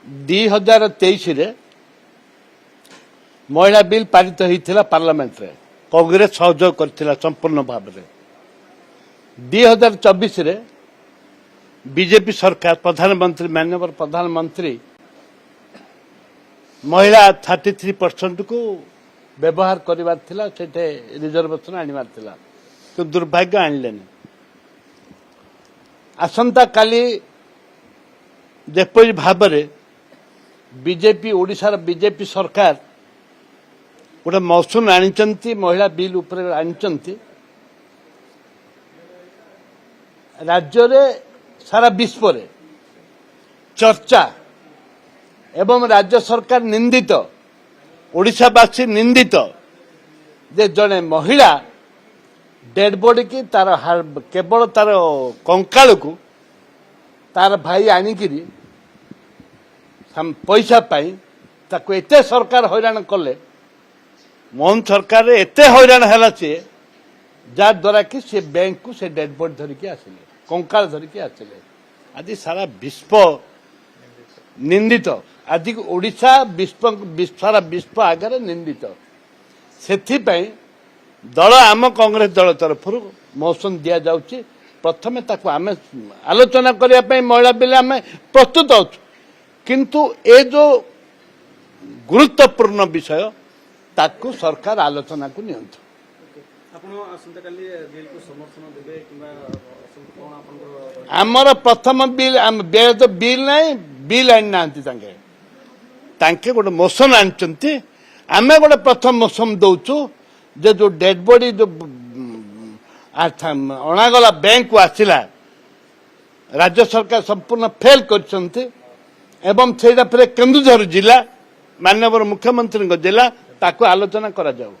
2023 महिला बिल पारित होता पार्लियामेंट रे कांग्रेस सहयोग करथिला संपूर्ण भाव में 2024 बीजेपी सरकार प्रधानमंत्री माननीय प्रधानमंत्री महिला 33% को व्यवहार करिवार थिला सेठे रिजर्वेशन आनिवार थिला तो दुर्भाग्य आनिलेन आसंता काली जेपरि भाव में बीजेपी ओडिशार बीजेपी सरकार गोटे मौसुम आनिचंती महिला बिल उपरे आनिचंती राज्य रे सारा विश्व रे चर्चा एवं राज्य सरकार निंदित ओडिशावासी निंदित जे जड़े महिला डेड बॉडी की तार केवल तार कंकाल को तार भाई आनिकिरी पैसा पाई ताको एते सरकार हैरान कले मोहन सरकार एते हैरान है सी जा द्वारा कि से बैंक को से डेड बॉडी धरिकी आसिले कंकाल धरिकी आसिले आज सारा विश्व निंदित आज ओडिशा सारा विश्व आगे निंदित से दल आम कांग्रेस दल तरफ मौसम दि जाऊँगी प्रथम ताको आम आलोचना करने महिला बिल आम प्रस्तुत अच्छु किंतु ए जो गुरुत्वपूर्ण विषय ताको सरकार आलोचना को नियंत्रण आमर प्रथम बिल तो बिल नहीं बिल आनी ना तांके गोटे मोशन आनी आम गोटे प्रथम मोशन दौचु जे जो डेड बॉडी जो अणागला बैंक को आसला राज्य सरकार संपूर्ण फेल करछंती एवं से केन्दुझर जिला माननीय मुख्यमंत्री जिला ताको आलोचना करा जाऊ।